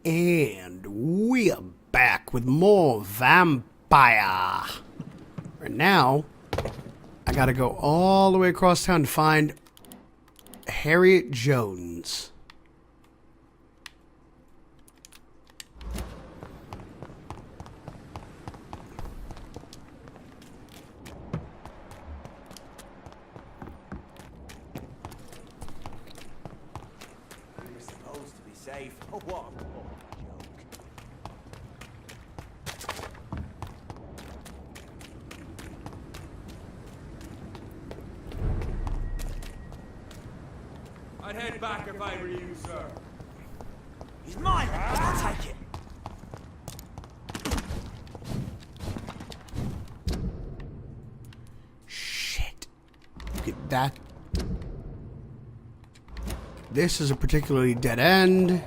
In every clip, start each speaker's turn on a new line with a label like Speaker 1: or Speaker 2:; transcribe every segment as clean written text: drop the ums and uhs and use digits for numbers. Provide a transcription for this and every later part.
Speaker 1: And we are back with more Vampyr. Right now, I gotta go all the way across town to find Harriet Jones.
Speaker 2: You're supposed to be safe. Oh, what a joke.
Speaker 3: I'd head back if I were you, sir.
Speaker 2: He's mine! I'll take it!
Speaker 1: Shit. Get that. This is a particularly dead end.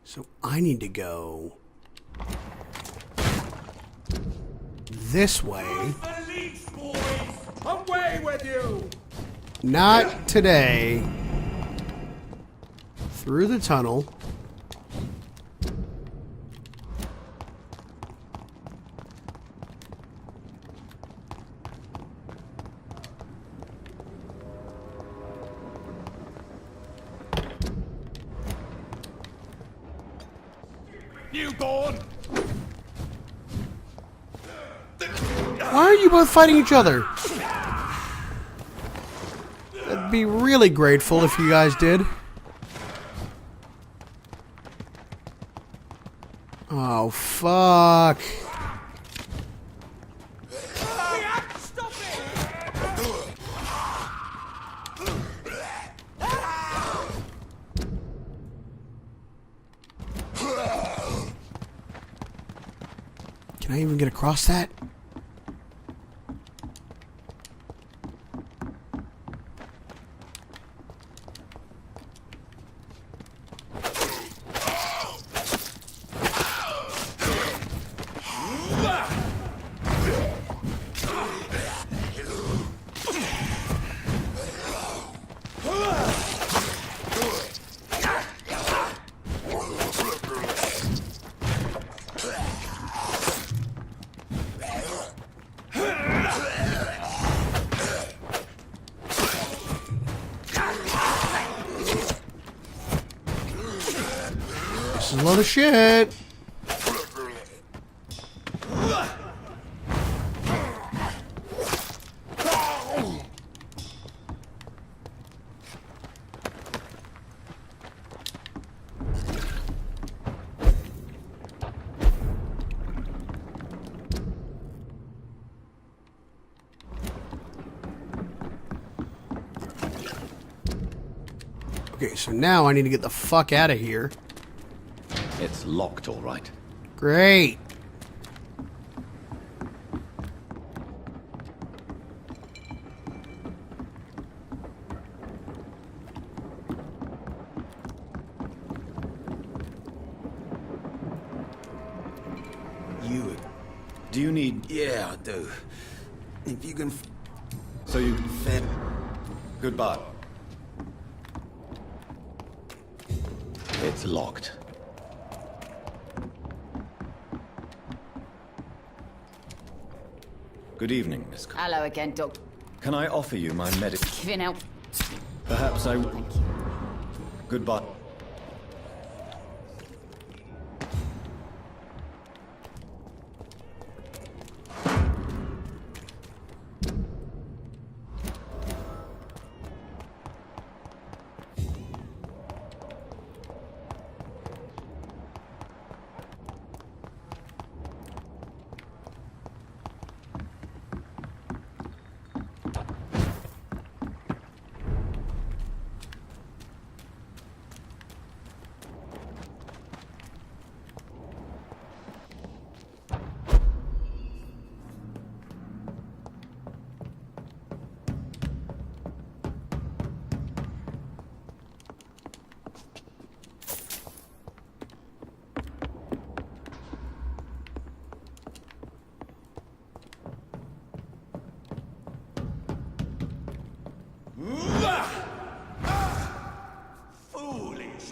Speaker 1: So I need to go this way.
Speaker 3: The leech, boys! Away with you!
Speaker 1: Not today. Through the tunnel.
Speaker 3: You gone?
Speaker 1: Why are you both fighting each other? I'd be really grateful if you guys did. Oh, fuck.
Speaker 2: Stop it!
Speaker 1: Can I even get across that? This is a load of shit. Okay, so now I need to get the fuck out of here.
Speaker 4: It's locked, all right.
Speaker 1: Great.
Speaker 4: Do you need...
Speaker 2: Yeah, I do. If you can
Speaker 4: So you...
Speaker 2: fed...
Speaker 4: Goodbye. It's locked. Good evening, Miss...
Speaker 5: Hello again, Doc.
Speaker 4: Can I offer you my medic...
Speaker 5: Giving out.
Speaker 4: Perhaps I...
Speaker 5: Thank you.
Speaker 4: Goodbye.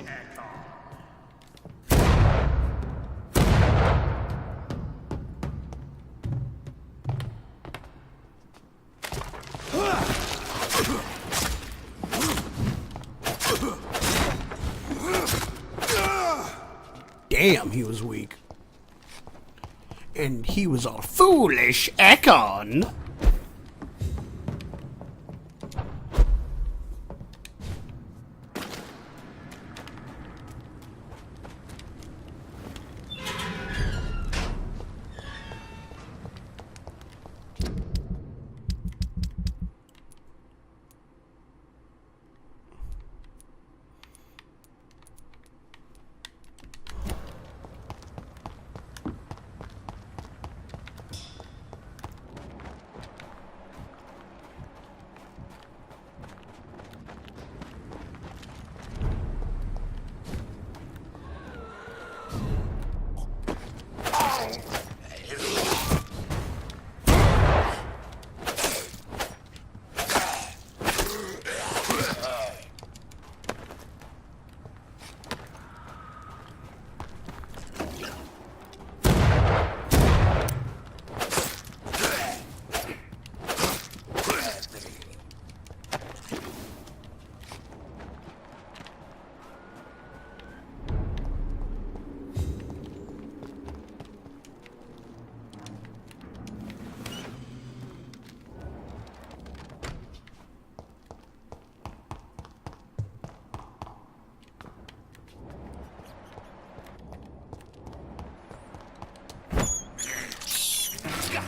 Speaker 3: echo.
Speaker 1: Damn, he was weak. And he was a foolish Ekon.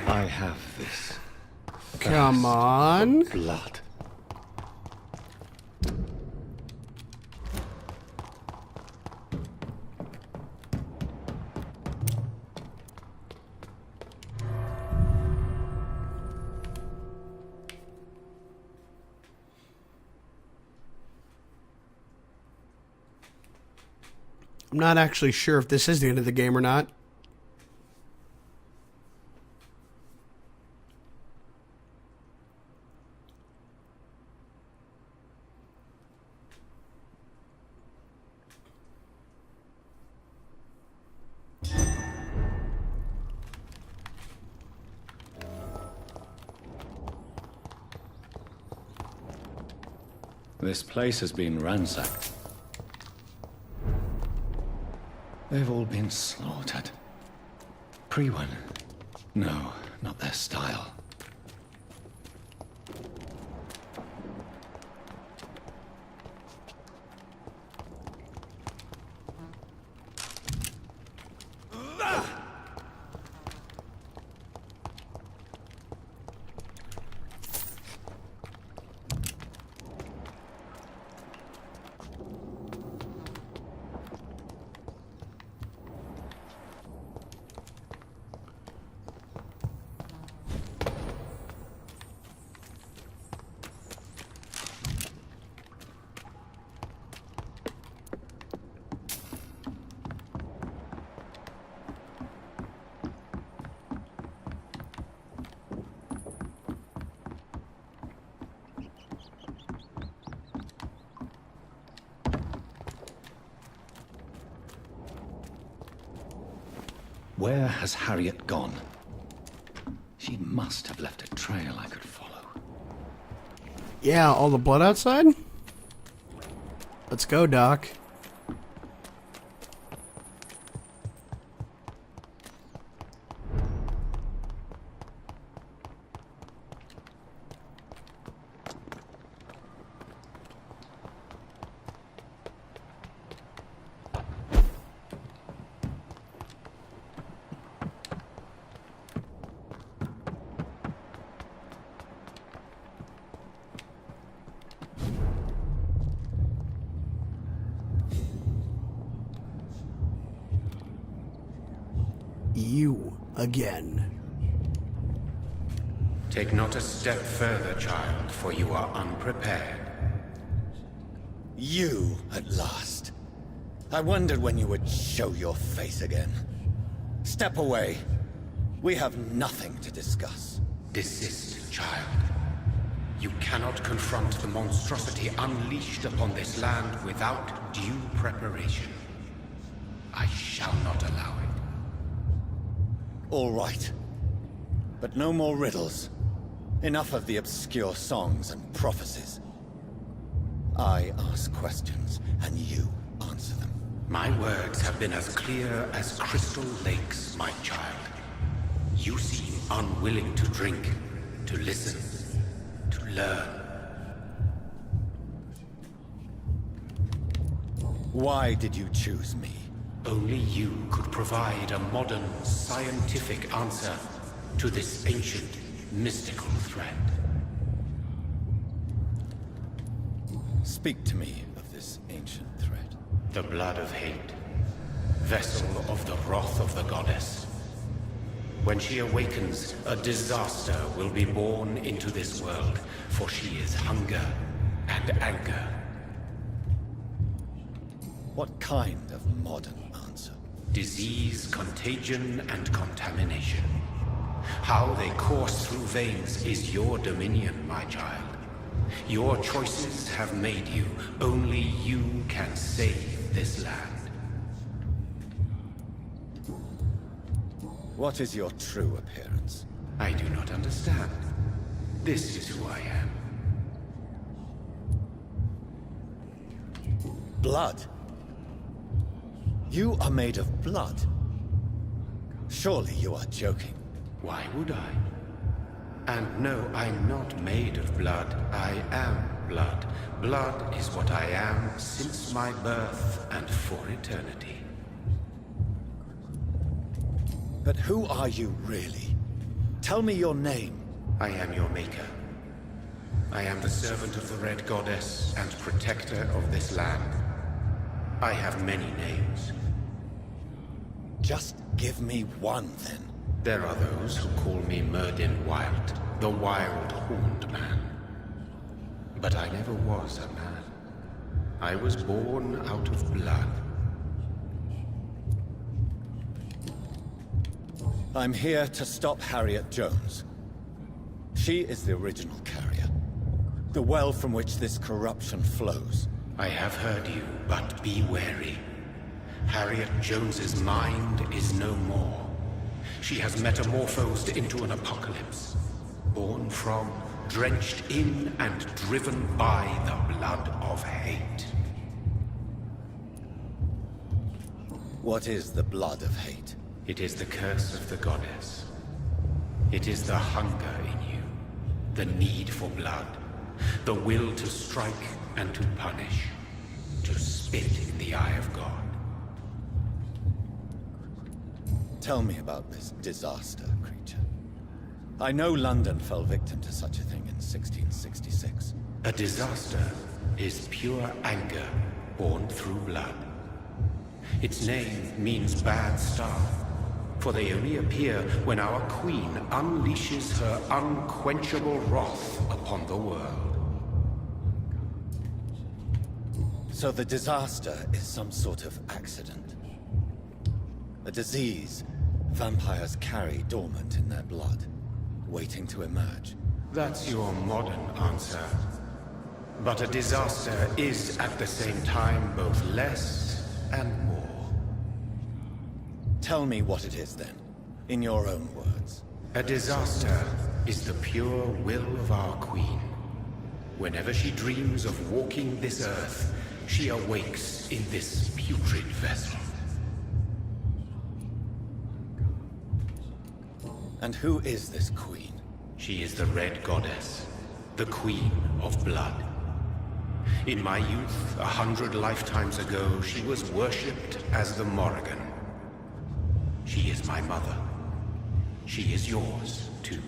Speaker 4: I have this.
Speaker 1: Come on.
Speaker 4: Blood.
Speaker 1: I'm not actually sure if this is the end of the game or not.
Speaker 4: This place has been ransacked. They've all been slaughtered. Pre-one? No, not their style. Where has Harriet gone? She must have left a trail I could follow.
Speaker 1: Yeah, all the blood outside? Let's go, Doc. You again.
Speaker 5: Take not a step further, child, for you are unprepared.
Speaker 6: You, at last. I wondered when you would show your face again. Step away. We have nothing to discuss.
Speaker 5: Desist, child. You cannot confront the monstrosity unleashed upon this land without due preparation. I shall not allow it.
Speaker 6: All right. But no more riddles. Enough of the obscure songs and prophecies. I ask questions, and you answer them.
Speaker 5: My words have been as clear as crystal lakes, my child. You seem unwilling to drink, to listen, to learn.
Speaker 6: Why did you choose me?
Speaker 5: Only you could provide a modern, scientific answer to this ancient, mystical threat.
Speaker 6: Speak to me of this ancient threat.
Speaker 5: The blood of hate, vessel of the wrath of the goddess. When she awakens, a disaster will be born into this world, for she is hunger and anger.
Speaker 6: What kind of modern answer?
Speaker 5: Disease, contagion, and contamination. How they course through veins is your dominion, my child. Your choices have made you. Only you can save this land.
Speaker 6: What is your true appearance?
Speaker 5: I do not understand. This is who I am.
Speaker 6: Blood? You are made of blood. Surely you are joking.
Speaker 5: Why would I? And no, I'm not made of blood. I am blood. Blood is what I am since my birth and for eternity.
Speaker 6: But who are you really? Tell me your name.
Speaker 5: I am your maker. I am the servant of the Red Goddess and protector of this land. I have many names.
Speaker 6: Just give me one, then.
Speaker 5: There are those who call me Myrddin Wild, the Wild Horned Man. But I never was a man. I was born out of blood.
Speaker 6: I'm here to stop Harriet Jones. She is the original carrier. The well from which this corruption flows.
Speaker 5: I have heard you, but be wary. Harriet Jones's mind is no more. She has metamorphosed into an apocalypse. Born from, drenched in, and driven by the blood of hate.
Speaker 6: What is the blood of hate?
Speaker 5: It is the curse of the goddess. It is the hunger in you, the need for blood, the will to strike and to punish, to spit in the eye of God.
Speaker 6: Tell me about this disaster, creature. I know London fell victim to such a thing in 1666.
Speaker 5: A disaster is pure anger born through blood. Its name means bad star, for they only appear when our queen unleashes her unquenchable wrath upon the world.
Speaker 6: So the disaster is some sort of accident. A disease vampires carry dormant in their blood, waiting to emerge.
Speaker 5: That's your modern answer. But a disaster is at the same time both less and more.
Speaker 6: Tell me what it is then, in your own words.
Speaker 5: A disaster is the pure will of our queen. Whenever she dreams of walking this earth, she awakes in this putrid vessel.
Speaker 6: And who is this queen?
Speaker 5: She is the Red Goddess, the Queen of Blood. In my youth, 100 lifetimes ago, she was worshipped as the Morrigan. She is my mother. She is yours, too.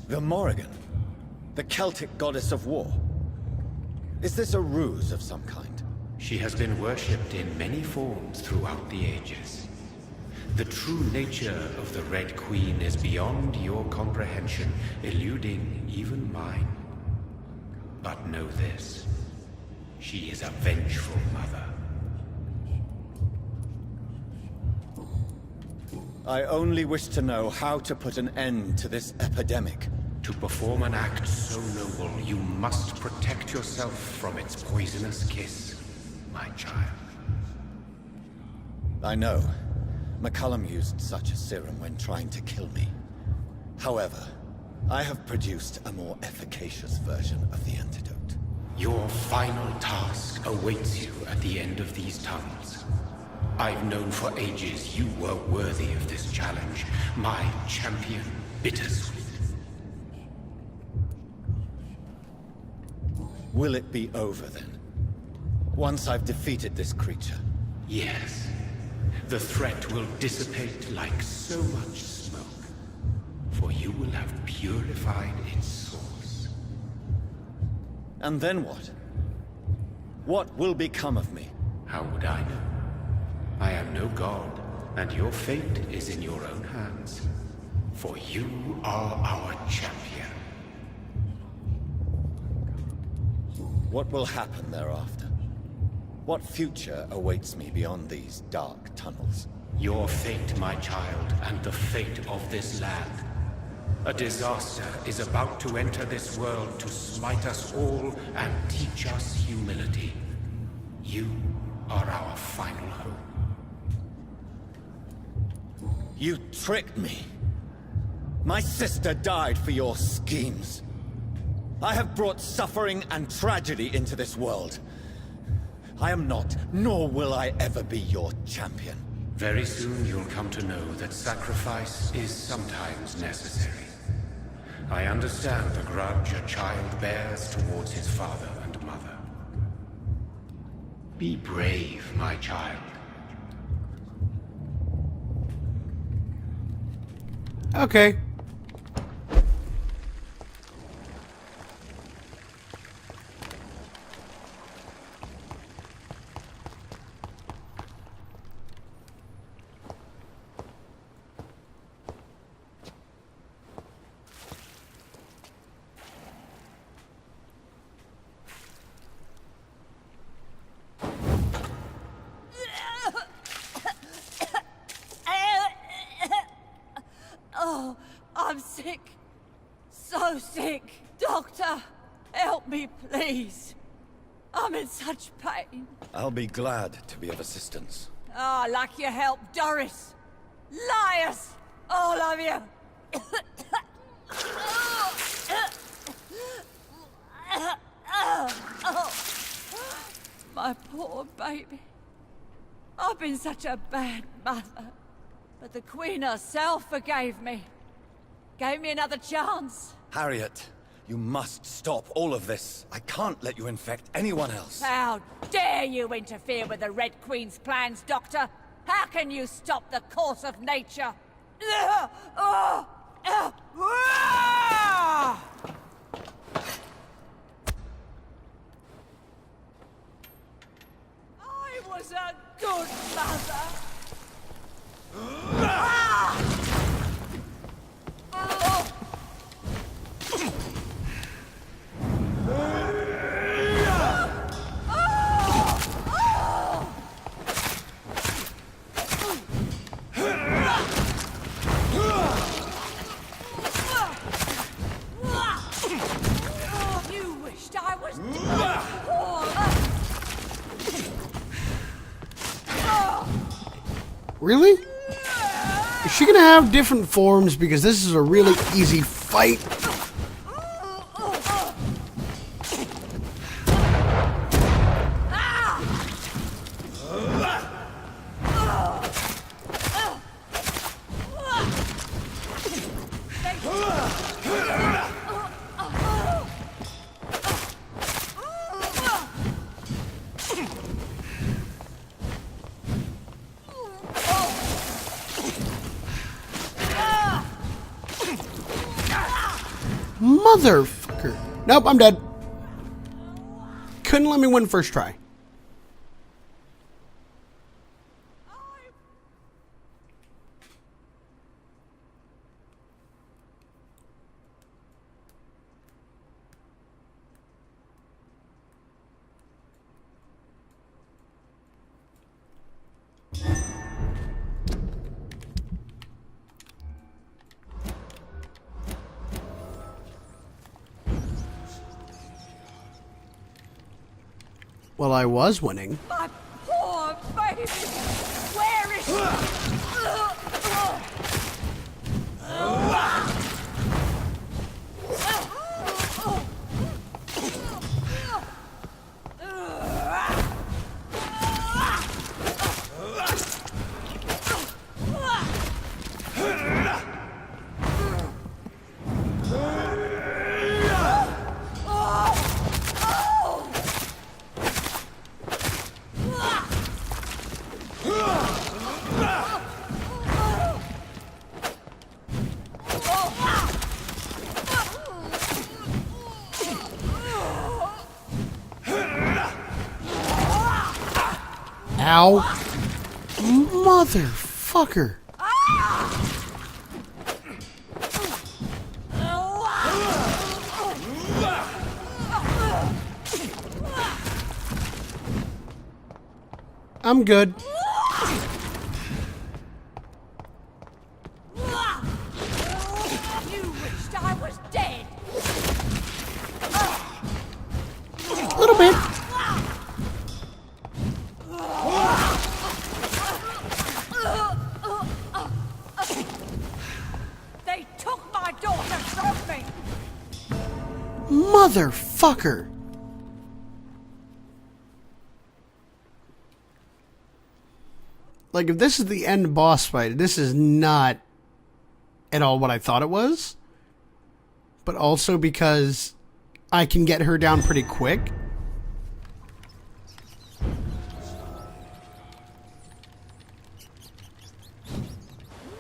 Speaker 6: The Morrigan? The Celtic goddess of war? Is this a ruse of some kind?
Speaker 5: She has been worshipped in many forms throughout the ages. The true nature of the Red Queen is beyond your comprehension, eluding even mine. But know this. She is a vengeful mother.
Speaker 6: I only wish to know how to put an end to this epidemic.
Speaker 5: To perform an act so noble, you must protect yourself from its poisonous kiss, my child.
Speaker 6: I know. McCullum used such a serum when trying to kill me. However, I have produced a more efficacious version of the antidote.
Speaker 5: Your final task awaits you at the end of these tunnels. I've known for ages you were worthy of this challenge, my champion, Bittersweet.
Speaker 6: Will it be over then? Once I've defeated this creature?
Speaker 5: Yes. The threat will dissipate like so much smoke, for you will have purified its source.
Speaker 6: And then what? What will become of me?
Speaker 5: How would I know? I am no god, and your fate is in your own hands. For you are our champion.
Speaker 6: What will happen thereafter? What future awaits me beyond these dark tunnels?
Speaker 5: Your fate, my child, and the fate of this land. A disaster is about to enter this world to smite us all and teach us humility. You are our final hope.
Speaker 6: You tricked me. My sister died for your schemes. I have brought suffering and tragedy into this world. I am not, nor will I ever be your champion.
Speaker 5: Very soon you'll come to know that sacrifice is sometimes necessary. I understand the grudge a child bears towards his father and mother. Be brave, my child.
Speaker 1: Okay.
Speaker 7: Oh, I'm sick. So sick. Doctor, help me, please. I'm in such pain.
Speaker 6: I'll be glad to be of assistance.
Speaker 7: Ah, like your help, Doris. Liars! All of you! My poor baby. I've been such a bad mother. But the Queen herself forgave me. Gave me another chance.
Speaker 6: Harriet, you must stop all of this. I can't let you infect anyone else.
Speaker 7: How dare you interfere with the Red Queen's plans, Doctor? How can you stop the course of nature? I was a good mother. You wished I was dead.
Speaker 1: Really? Is she gonna have different forms? Because this is a really easy fight. Motherfucker. Nope, I'm dead. Couldn't let me win first try. Well, I was winning.
Speaker 7: My poor baby! Where is she?
Speaker 1: Ow. Motherfucker. I'm good.
Speaker 7: You wished I was dead.
Speaker 1: A little bit.
Speaker 7: They took my daughter from me.
Speaker 1: Motherfucker. Like, if this is the end boss fight, this is not at all what I thought it was. But also because I can get her down pretty quick.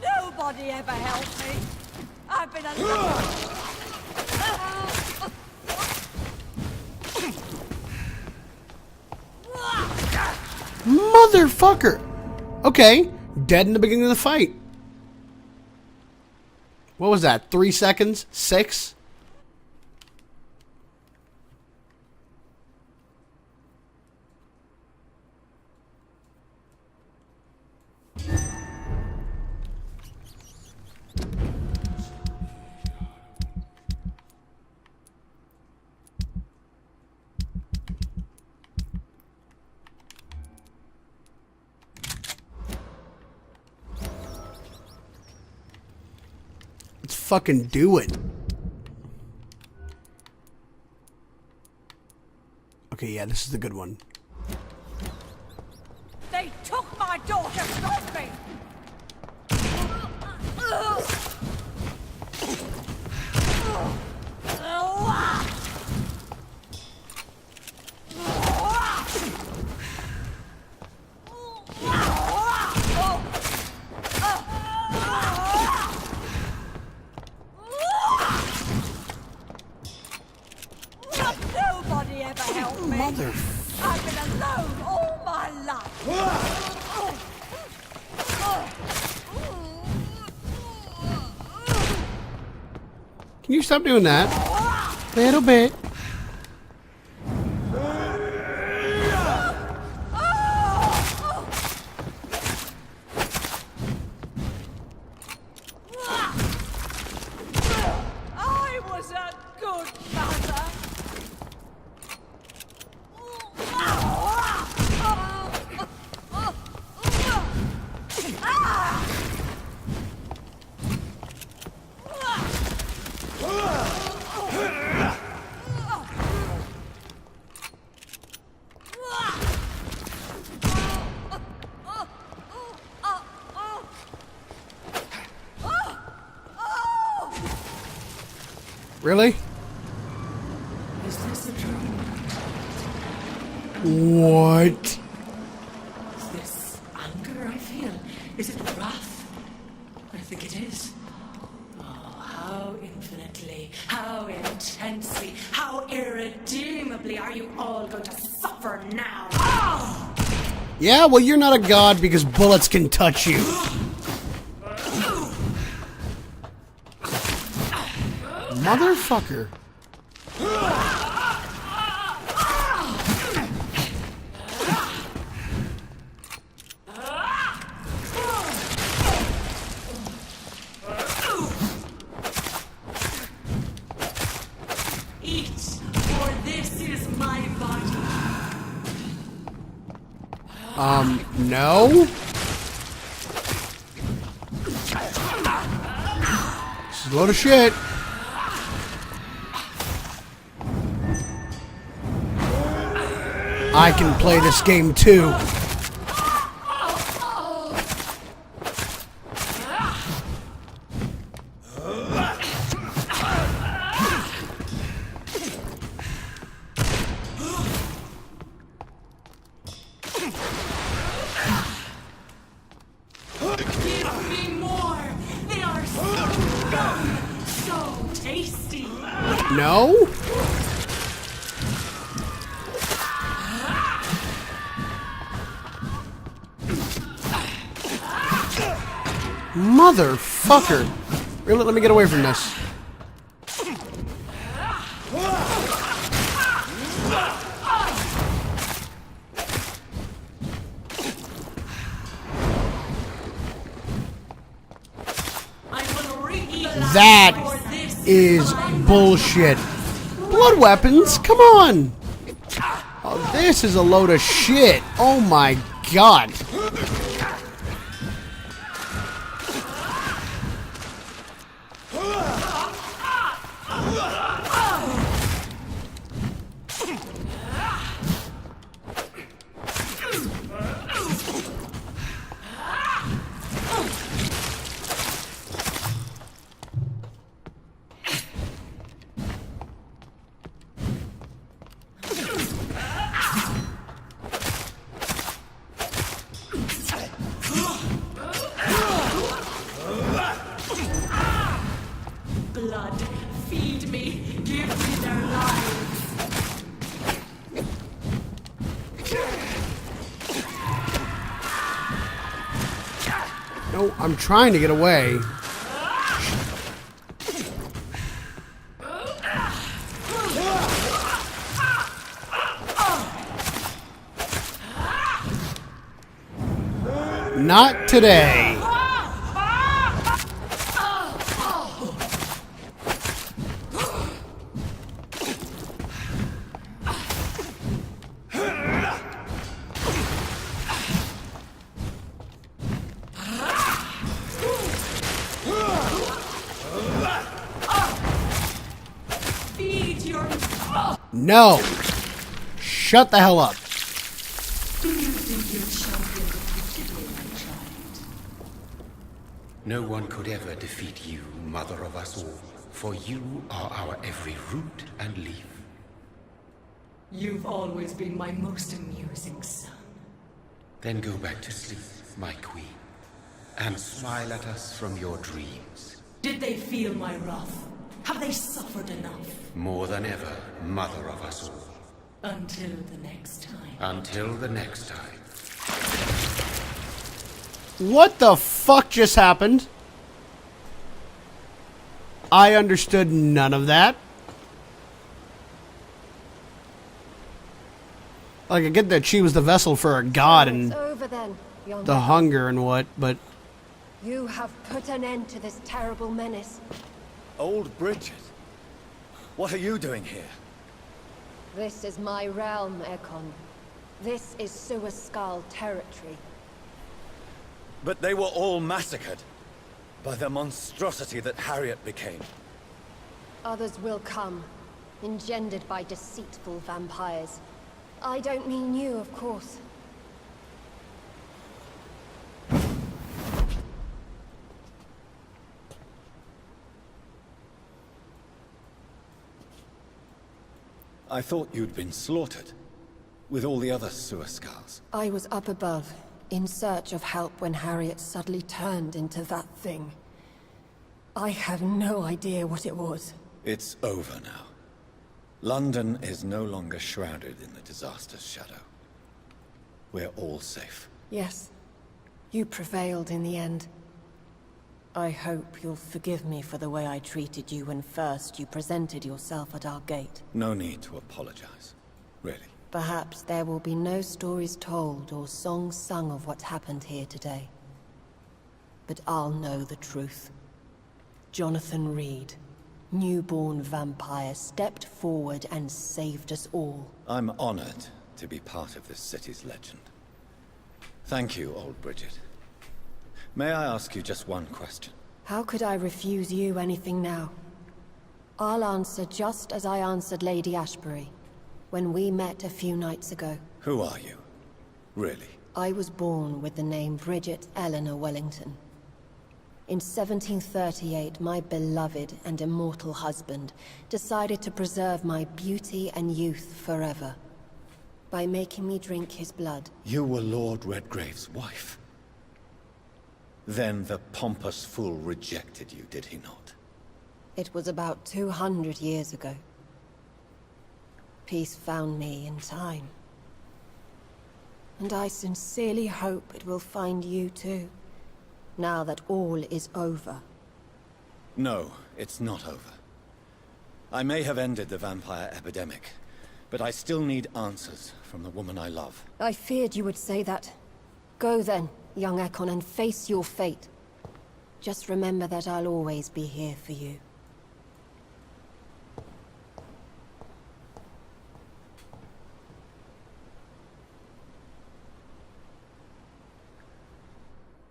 Speaker 7: Nobody ever helped me. I've been alone.
Speaker 1: Motherfucker. Okay, dead in the beginning of the fight. What was that? 3 seconds? 6? Let's fucking do it. Okay, yeah, this is the good one.
Speaker 7: They took my daughter from me. Nobody ever helped me.
Speaker 1: Mother.
Speaker 7: I've been alone all my life.
Speaker 1: Can you stop doing that? Little bit.
Speaker 7: I was a good mother.
Speaker 1: Really?
Speaker 8: Is this a dream?
Speaker 1: What?
Speaker 8: Is this anger I feel? Is it wrath? I think it is. Oh, how infinitely, how intensely, how irredeemably are you all going to suffer now? Oh!
Speaker 1: Yeah, well, you're not a god because bullets can touch you. Motherfucker.
Speaker 8: Eat, for this is my body.
Speaker 1: No? This is a load of shit. I can play this game too.
Speaker 8: Give me more! They are so tasty!
Speaker 1: No? Motherfucker. Really, let me get away from this. That is bullshit. Blood weapons? Come on. Oh, this is a load of shit. Oh my god.
Speaker 8: Blood, feed me, give me their lives.
Speaker 1: No, I'm trying to get away. Not today.
Speaker 8: Feed your...
Speaker 1: No. Shut the hell up.
Speaker 8: Do you think your champion will defeat me, my child?
Speaker 5: No one could ever defeat you, mother of us all, for you are our every root and leaf.
Speaker 8: You've always been my most amusing son.
Speaker 5: Then go back to sleep, my queen, and smile at us from your dreams.
Speaker 8: Did they feel my wrath? Have they suffered enough?
Speaker 5: More than ever, mother of us all.
Speaker 8: Until the next time.
Speaker 5: Until the next time.
Speaker 1: What the fuck just happened? I understood none of that. Like, I get that she was the vessel for a god
Speaker 9: It's
Speaker 1: and
Speaker 9: over then, young
Speaker 1: the
Speaker 9: man.
Speaker 1: hunger and what, but...
Speaker 9: You have put an end to this terrible menace.
Speaker 6: Old Bridget? What are you doing here?
Speaker 9: This is my realm, Ekon. This is Suaskal territory.
Speaker 6: But they were all massacred by the monstrosity that Harriet became.
Speaker 9: Others will come, engendered by deceitful vampires. I don't mean you, of course.
Speaker 6: I thought you'd been slaughtered, with all the other Suaskals.
Speaker 9: I was up above, in search of help when Harriet suddenly turned into that thing. I have no idea what it was.
Speaker 6: It's over now. London is no longer shrouded in the disaster's shadow. We're all safe.
Speaker 9: Yes, you prevailed in the end. I hope you'll forgive me for the way I treated you when first you presented yourself at our gate.
Speaker 6: No need to apologize, really.
Speaker 9: Perhaps there will be no stories told or songs sung of what happened here today. But I'll know the truth. Jonathan Reed, newborn vampire, stepped forward and saved us all.
Speaker 6: I'm honored to be part of this city's legend. Thank you, old Bridget. May I ask you just one question?
Speaker 9: How could I refuse you anything now? I'll answer just as I answered Lady Ashbury when we met a few nights ago.
Speaker 6: Who are you? Really?
Speaker 9: I was born with the name Bridget Eleanor Wellington. In 1738, my beloved and immortal husband decided to preserve my beauty and youth forever by making me drink his blood.
Speaker 6: You were Lord Redgrave's wife. Then the pompous fool rejected you, did he not?
Speaker 9: It was about 200 years ago. Peace found me in time. And I sincerely hope it will find you too, now that all is over.
Speaker 6: No, it's not over. I may have ended the vampire epidemic, but I still need answers from the woman I love.
Speaker 9: I feared you would say that. Go then, young Ekon, and face your fate. Just remember that I'll always be here for you.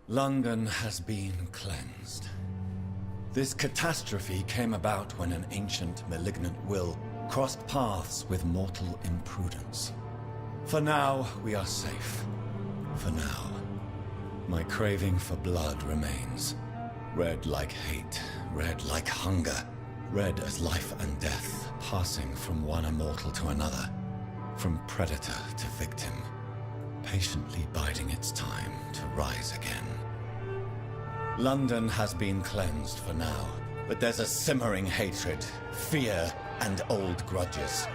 Speaker 6: London has been cleansed. This catastrophe came about when an ancient, malignant will crossed paths with mortal imprudence. For now, we are safe. For now. My craving for blood remains. Red like hate, red like hunger. Red as life and death, passing from one immortal to another. From predator to victim. Patiently biding its time to rise again. London has been cleansed for now, but there's a simmering hatred, fear, and old grudges.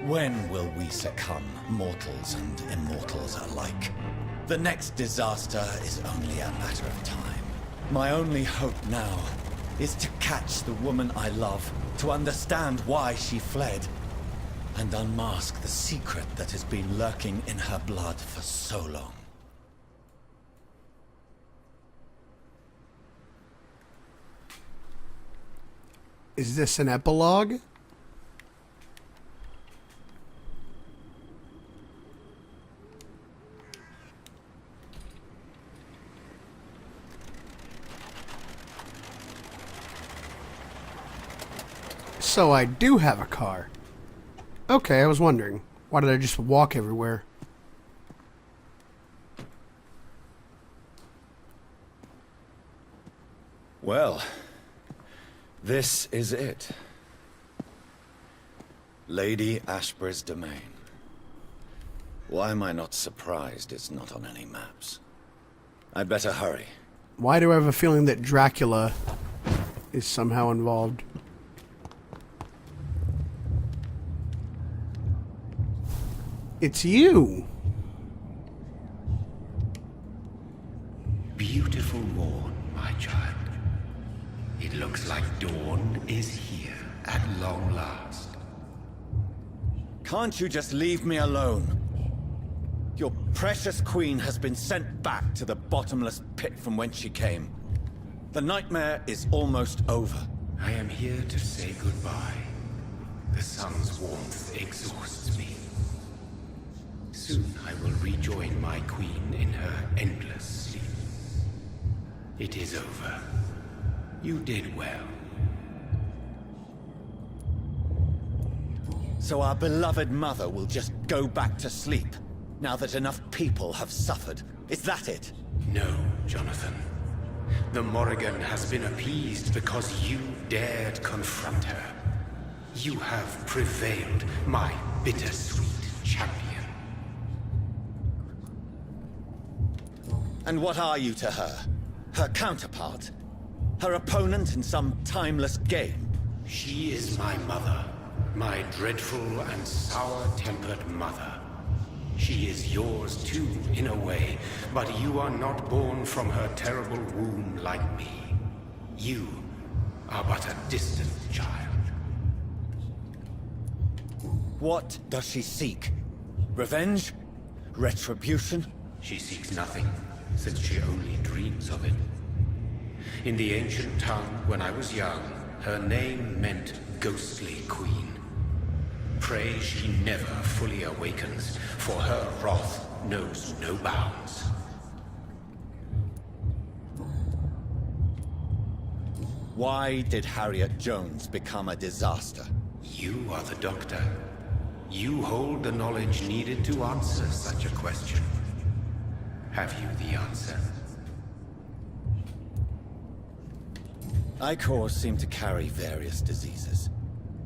Speaker 6: When will we succumb, mortals and immortals alike? The next disaster is only a matter of time. My only hope now is to catch the woman I love, to understand why she fled, and unmask the secret that has been lurking in her blood for so long.
Speaker 1: Is this an epilogue? So I do have a car. Okay, I was wondering. Why did I just walk everywhere?
Speaker 6: Well, this is it. Lady Ashbury's domain. Why am I not surprised it's not on any maps? I'd better hurry.
Speaker 1: Why do I have a feeling that Dracula is somehow involved? It's you!
Speaker 5: Beautiful morn, my child. It looks like dawn is here at long last.
Speaker 6: Can't you just leave me alone? Your precious queen has been sent back to the bottomless pit from whence she came. The nightmare is almost over.
Speaker 5: I am here to say goodbye. The sun's warmth exhausts me. Soon I will rejoin my queen in her endless sleep. It is over. You did well.
Speaker 6: So our beloved mother will just go back to sleep, now that enough people have suffered. Is that it?
Speaker 5: No, Jonathan. The Morrigan has been appeased because you dared confront her. You have prevailed, my bittersweet champion.
Speaker 6: And what are you to her? Her counterpart? Her opponent in some timeless game?
Speaker 5: She is my mother. My dreadful and sour-tempered mother. She is yours too, in a way, but you are not born from her terrible womb like me. You are but a distant child.
Speaker 6: What does she seek? Revenge? Retribution?
Speaker 5: She seeks nothing, since she only dreams of it. In the ancient tongue, when I was young, her name meant ghostly queen. Pray she never fully awakens, for her wrath knows no bounds.
Speaker 6: Why did Harriet Jones become a disaster?
Speaker 5: You are the doctor. You hold the knowledge needed to answer such a question. Have you the answer?
Speaker 6: Icors seem to carry various diseases.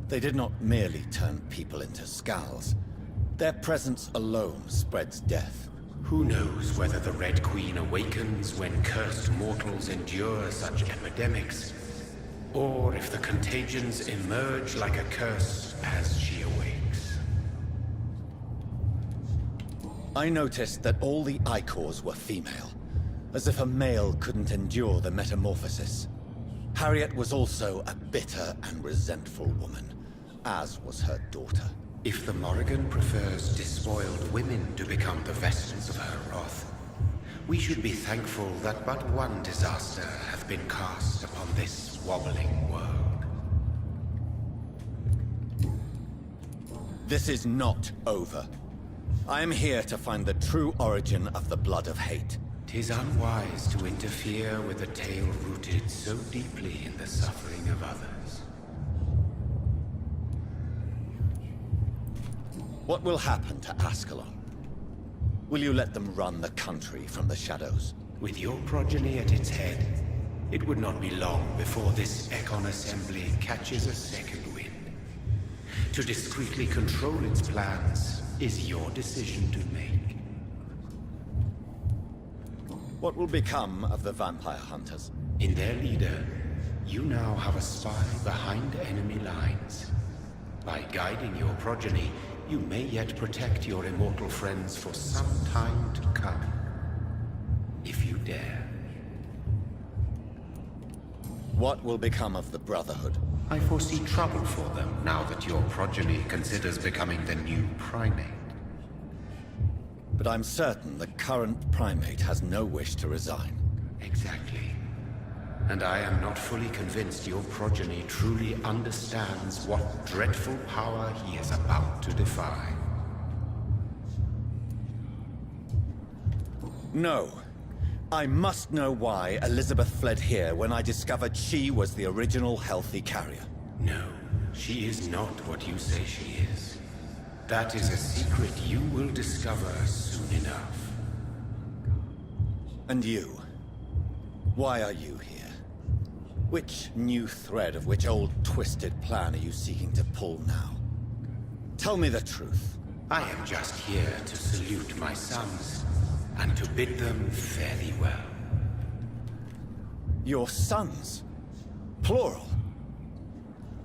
Speaker 6: They did not merely turn people into skulls. Their presence alone spreads death.
Speaker 5: Who knows whether the Red Queen awakens when cursed mortals endure such epidemics, or if the contagions emerge like a curse as she awakes.
Speaker 6: I noticed that all the Icors were female, as if a male couldn't endure the metamorphosis. Harriet was also a bitter and resentful woman, as was her daughter.
Speaker 5: If the Morrigan prefers despoiled women to become the vessels of her wrath, we should be thankful that but one disaster hath been cast upon this wobbling world.
Speaker 6: This is not over. I am here to find the true origin of the blood of hate.
Speaker 5: 'Tis unwise to interfere with a tale rooted so deeply in the suffering of others.
Speaker 6: What will happen to Ascalon? Will you let them run the country from the shadows?
Speaker 5: With your progeny at its head, it would not be long before this Ekon assembly catches a second wind. To discreetly control its plans is your decision to make.
Speaker 6: What will become of the vampire hunters?
Speaker 5: In their leader, you now have a spy behind enemy lines. By guiding your progeny, you may yet protect your immortal friends for some time to come. If you dare.
Speaker 6: What will become of the Brotherhood?
Speaker 5: I foresee trouble for them now that your progeny considers becoming the new primate.
Speaker 6: But I'm certain the current primate has no wish to resign.
Speaker 5: Exactly. And I am not fully convinced your progeny truly understands what dreadful power he is about to defy.
Speaker 6: No. I must know why Elizabeth fled here when I discovered she was the original healthy carrier.
Speaker 5: No, she is not what you say she is. That is a secret you will discover soon enough.
Speaker 6: And you? Why are you here? Which new thread of which old twisted plan are you seeking to pull now? Tell me the truth.
Speaker 5: I am just here to salute my sons, and to bid them fare thee well.
Speaker 6: Your sons? Plural?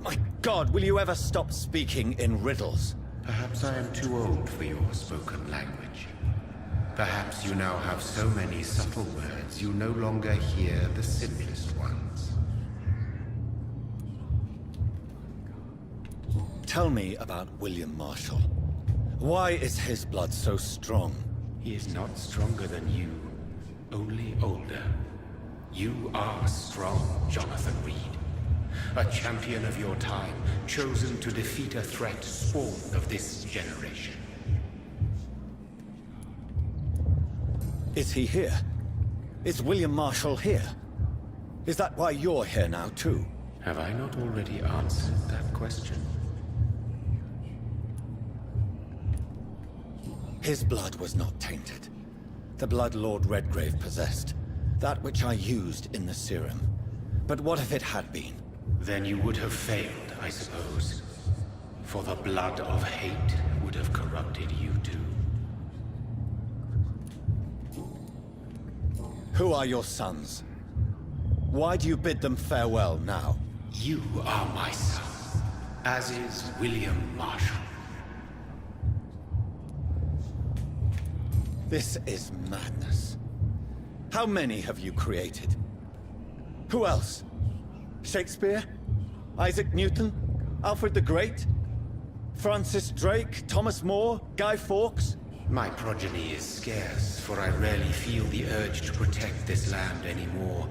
Speaker 6: My God, will you ever stop speaking in riddles?
Speaker 5: Perhaps I am too old for your spoken language. Perhaps you now have so many subtle words you no longer hear the simplest ones.
Speaker 6: Tell me about William Marshall. Why is his blood so strong?
Speaker 5: He is not stronger than you, only older. You are strong, Jonathan Reed. A champion of your time, chosen to defeat a threat spawned of this generation.
Speaker 6: Is he here? Is William Marshall here? Is that why you're here now, too?
Speaker 5: Have I not already answered that question?
Speaker 6: His blood was not tainted. The blood Lord Redgrave possessed. That which I used in the serum. But what if it had been?
Speaker 5: Then you would have failed, I suppose. For the blood of hate would have corrupted you too.
Speaker 6: Who are your sons? Why do you bid them farewell now?
Speaker 5: You are my son, as is William Marshall.
Speaker 6: This is madness. How many have you created? Who else? Shakespeare? Isaac Newton? Alfred the Great? Francis Drake? Thomas More? Guy Fawkes?
Speaker 5: My progeny is scarce, for I rarely feel the urge to protect this land anymore.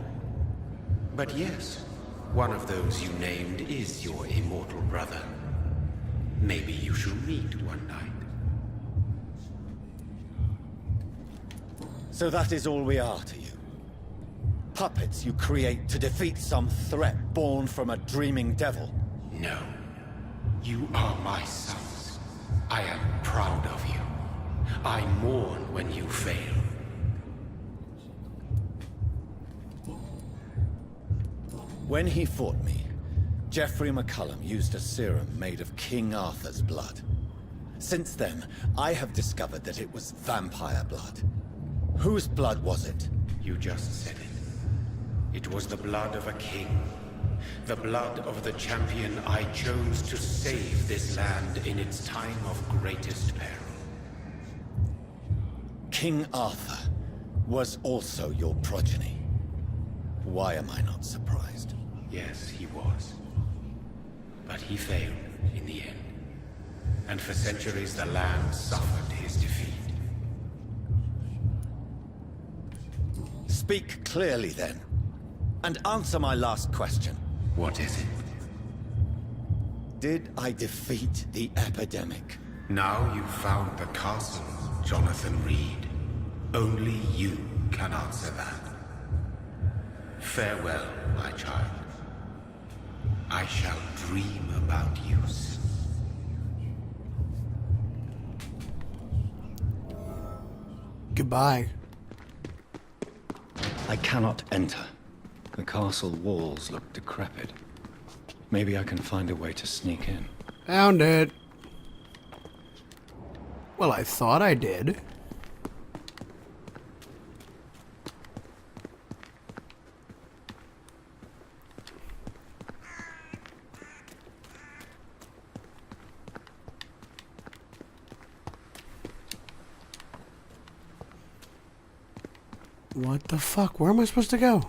Speaker 5: But yes, one of those you named is your immortal brother. Maybe you shall meet one night.
Speaker 6: So that is all we are to you? Puppets you create to defeat some threat born from a dreaming devil?
Speaker 5: No. You are my sons. I am proud of you. I mourn when you fail.
Speaker 6: When he fought me, Geoffrey McCullum used a serum made of King Arthur's blood. Since then, I have discovered that it was vampire blood. Whose blood was it?
Speaker 5: You just said it. It was the blood of a king. The blood of the champion I chose to save this land in its time of greatest peril.
Speaker 6: King Arthur was also your progeny. Why am I not surprised?
Speaker 5: Yes, he was. But he failed in the end. And for centuries the land suffered his defeat.
Speaker 6: Speak clearly then, and answer my last question.
Speaker 5: What is it?
Speaker 6: Did I defeat the epidemic?
Speaker 5: Now you've found the castle, Jonathan Reed. Only you can answer that. Farewell, my child. I shall dream about you soon.
Speaker 1: Goodbye.
Speaker 4: I cannot enter. The castle walls look decrepit. Maybe I can find a way to sneak in.
Speaker 1: Found it. Well, I thought I did. What the fuck? Where am I supposed to go?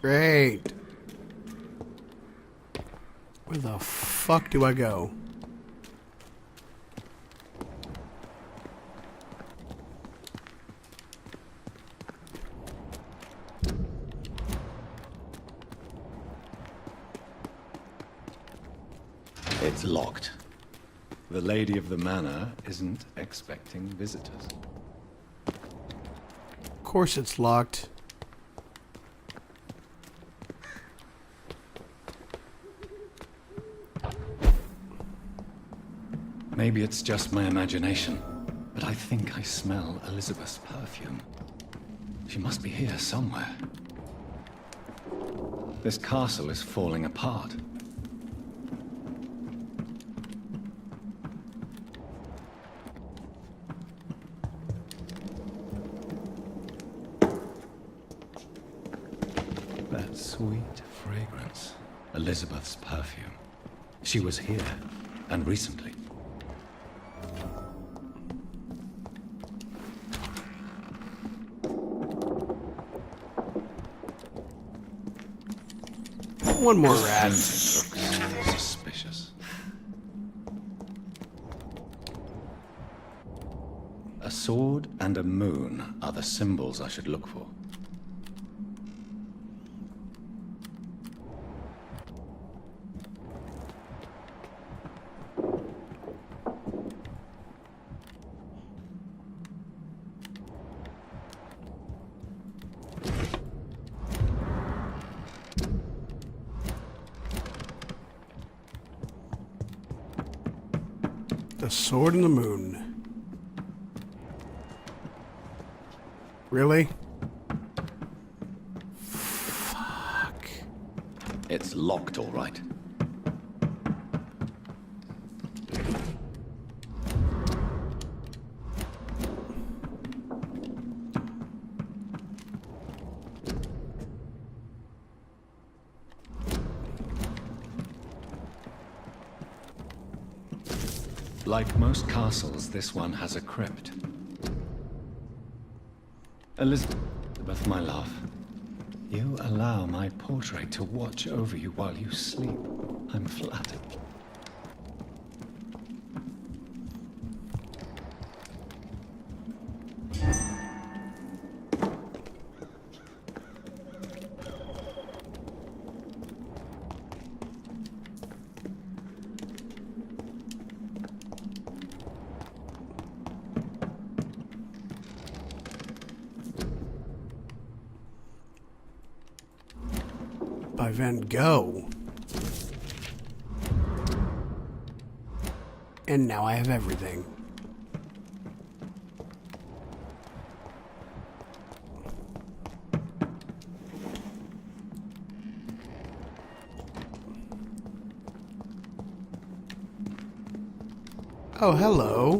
Speaker 1: Great. Where the fuck do I go?
Speaker 4: It's locked. The lady of the manor isn't expecting visitors.
Speaker 1: Of course it's locked.
Speaker 4: Maybe it's just my imagination, but I think I smell Elizabeth's perfume. She must be here somewhere. This castle is falling apart. That sweet fragrance. Elizabeth's perfume. She was here, and recently.
Speaker 1: One more rat.
Speaker 4: Suspicious. A sword and a moon are the symbols I should look for.
Speaker 1: The sword and the moon. Really? Fuck.
Speaker 4: It's locked, all right. Like most castles, this one has a crypt. Elizabeth, my love, you allow my portrait to watch over you while you sleep. I'm flattered.
Speaker 1: By Van Gogh. And now I have everything. Oh, hello.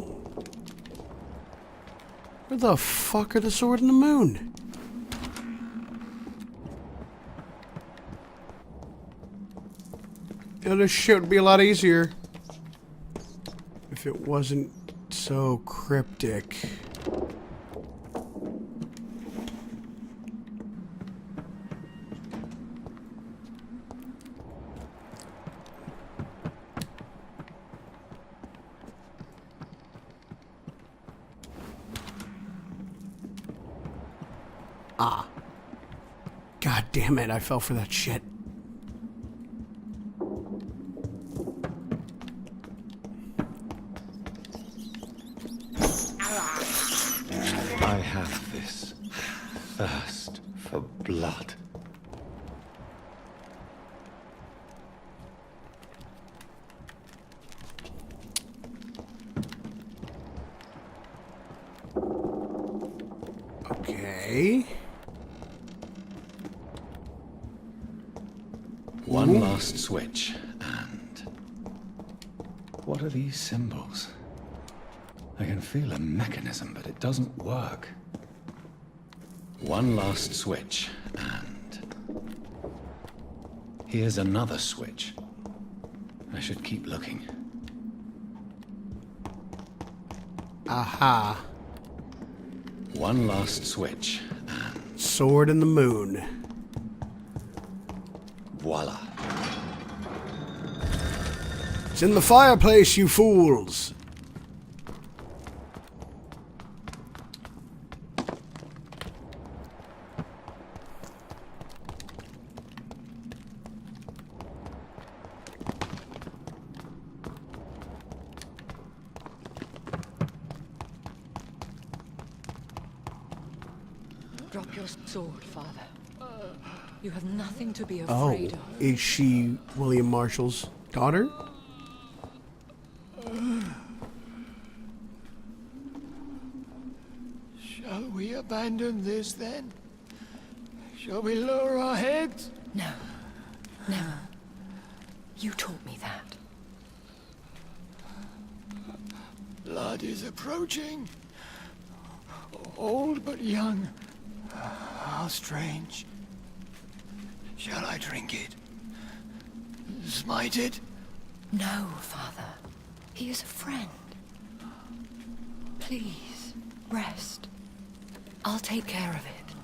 Speaker 1: Where the fuck are the sword and the moon? You know, this shit would be a lot easier if it wasn't so cryptic. Ah. God damn it, I fell for that shit.
Speaker 4: I have this thirst for blood.
Speaker 1: Okay.
Speaker 4: One last switch, and... what are these symbols? I can feel a mechanism, but it doesn't work. One last switch, and... here's another switch. I should keep looking.
Speaker 1: Aha.
Speaker 4: One last switch, and...
Speaker 1: Sword in the moon.
Speaker 6: Voila.
Speaker 1: It's in the fireplace, you fools!
Speaker 8: Drop your sword, Father. You have nothing to be
Speaker 1: Oh,
Speaker 8: afraid of.
Speaker 1: is she William Marshall's daughter?
Speaker 3: Shall we abandon this then? Shall we lower our heads?
Speaker 8: No. Never. You taught me that.
Speaker 3: Blood is approaching. Old but young. How strange. Shall I drink it? Smite it?
Speaker 8: No, Father. He is a friend. Please, rest. I'll take care of it.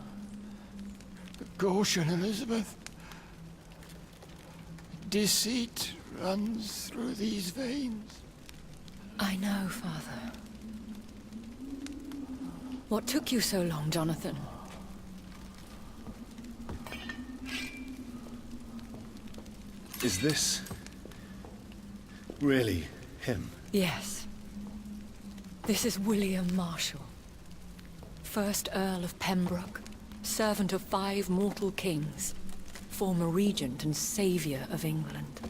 Speaker 3: Caution, Elizabeth. Deceit runs through these veins.
Speaker 8: I know, Father. What took you so long, Jonathan?
Speaker 4: Is this... really him?
Speaker 8: Yes. This is William Marshall. 1st Earl of Pembroke, servant of 5 mortal kings, former regent and saviour of England.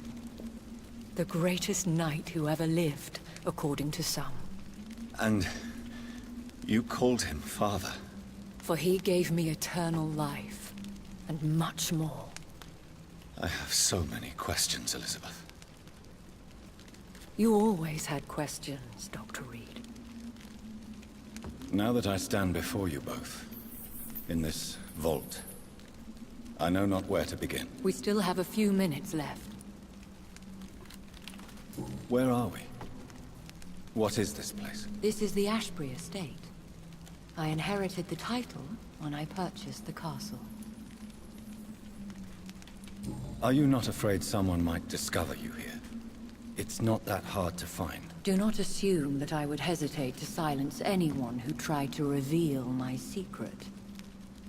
Speaker 8: The greatest knight who ever lived, according to some.
Speaker 4: And... you called him father?
Speaker 8: For he gave me eternal life, and much more.
Speaker 4: I have so many questions, Elizabeth.
Speaker 8: You always had questions, Dr. Reed.
Speaker 4: Now that I stand before you both, in this vault, I know not where to begin.
Speaker 8: We still have a few minutes left.
Speaker 4: Where are we? What is this place?
Speaker 9: This is the Ashbury estate. I inherited the title when I purchased the castle.
Speaker 4: Are you not afraid someone might discover you here? It's not that hard to find.
Speaker 9: Do not assume that I would hesitate to silence anyone who tried to reveal my secret.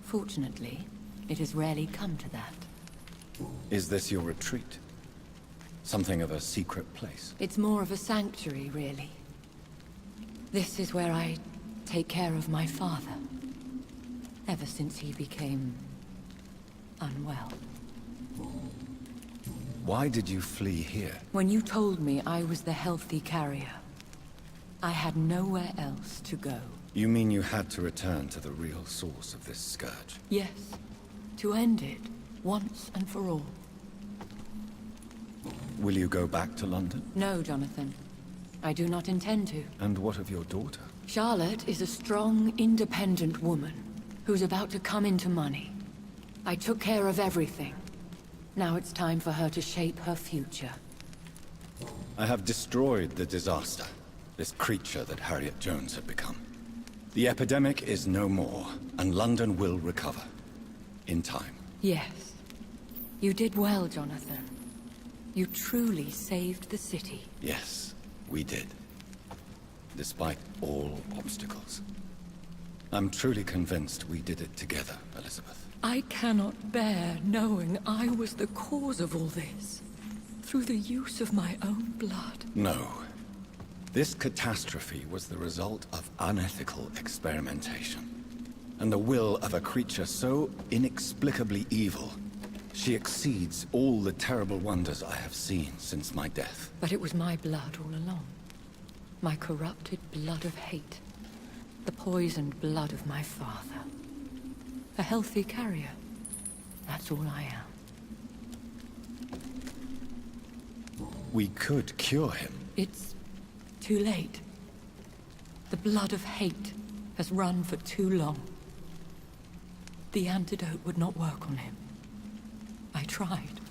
Speaker 9: Fortunately, it has rarely come to that.
Speaker 4: Is this your retreat? Something of a secret place?
Speaker 9: It's more of a sanctuary, really. This is where I take care of my father. Ever since he became unwell.
Speaker 4: Why did you flee here?
Speaker 9: When you told me I was the healthy carrier, I had nowhere else to go.
Speaker 4: You mean you had to return to the real source of this scourge?
Speaker 9: Yes, to end it, once and for all.
Speaker 4: Will you go back to London?
Speaker 9: No, Jonathan. I do not intend to.
Speaker 4: And what of your daughter?
Speaker 9: Charlotte is a strong, independent woman who's about to come into money. I took care of everything. Now it's time for her to shape her future.
Speaker 4: I have destroyed the disaster, this creature that Harriet Jones had become. The epidemic is no more, and London will recover. In time.
Speaker 9: Yes. You did well, Jonathan. You truly saved the city.
Speaker 4: Yes, we did. Despite all obstacles. I'm truly convinced we did it together, Elizabeth.
Speaker 8: I cannot bear knowing I was the cause of all this. Through the use of my own blood.
Speaker 4: No. This catastrophe was the result of unethical experimentation. And the will of a creature so inexplicably evil, she exceeds all the terrible wonders I have seen since my death.
Speaker 9: But it was my blood all along. My corrupted blood of hate. The poisoned blood of my father. A healthy carrier. That's all I am.
Speaker 4: We could cure him.
Speaker 9: It's too late. The blood of hate has run for too long. The antidote would not work on him. I tried.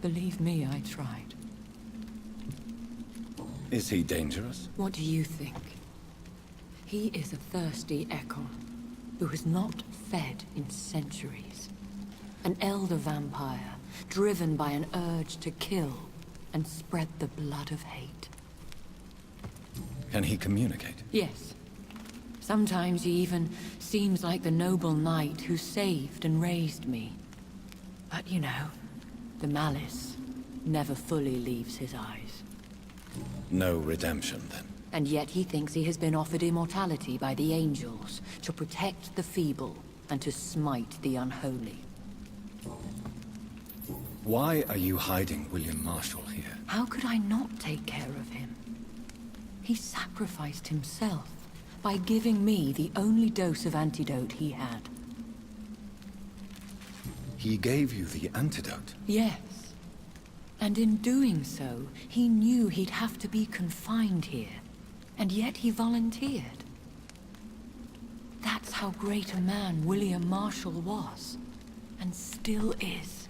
Speaker 9: Believe me, I tried.
Speaker 4: Is he dangerous?
Speaker 9: What do you think? He is a thirsty Ekon who has not fed in centuries. An elder vampire, driven by an urge to kill and spread the blood of hate.
Speaker 4: Can he communicate?
Speaker 9: Yes. Sometimes he even seems like the noble knight who saved and raised me. But you know, the malice never fully leaves his eyes.
Speaker 4: No redemption, then.
Speaker 9: And yet he thinks he has been offered immortality by the angels to protect the feeble and to smite the unholy.
Speaker 4: Why are you hiding William Marshall here?
Speaker 9: How could I not take care of him? He sacrificed himself by giving me the only dose of antidote he had.
Speaker 4: He gave you the antidote?
Speaker 9: Yes. And in doing so, he knew he'd have to be confined here. And yet he volunteered. That's how great a man William Marshall was. And still is.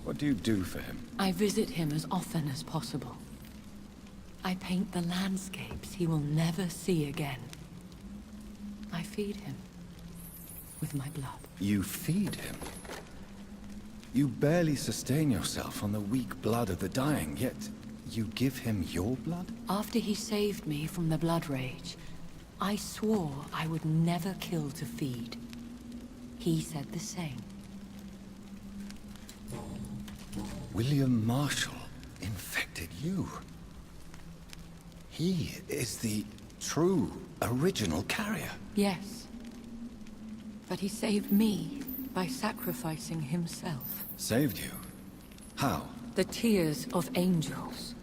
Speaker 4: What do you do for him?
Speaker 9: I visit him as often as possible. I paint the landscapes he will never see again. I feed him with my blood.
Speaker 4: You feed him? You barely sustain yourself on the weak blood of the dying, yet you give him your blood?
Speaker 9: After he saved me from the blood rage, I swore I would never kill to feed. He said the same.
Speaker 4: William Marshall infected you. He is the true, original carrier.
Speaker 9: Yes. But he saved me by sacrificing himself.
Speaker 4: Saved you? How?
Speaker 9: The tears of angels.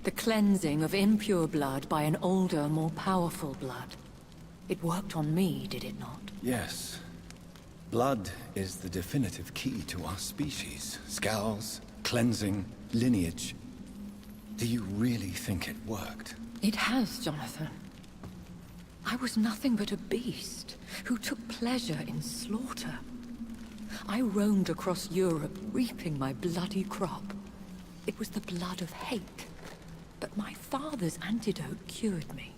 Speaker 9: The cleansing of impure blood by an older, more powerful blood. It worked on me, did it not?
Speaker 4: Yes. Blood is the definitive key to our species. Scowls, cleansing, lineage. Do you really think it worked?
Speaker 9: It has, Jonathan. I was nothing but a beast who took pleasure in slaughter. I roamed across Europe, reaping my bloody crop. It was the blood of hate. But my
Speaker 8: father's antidote cured me.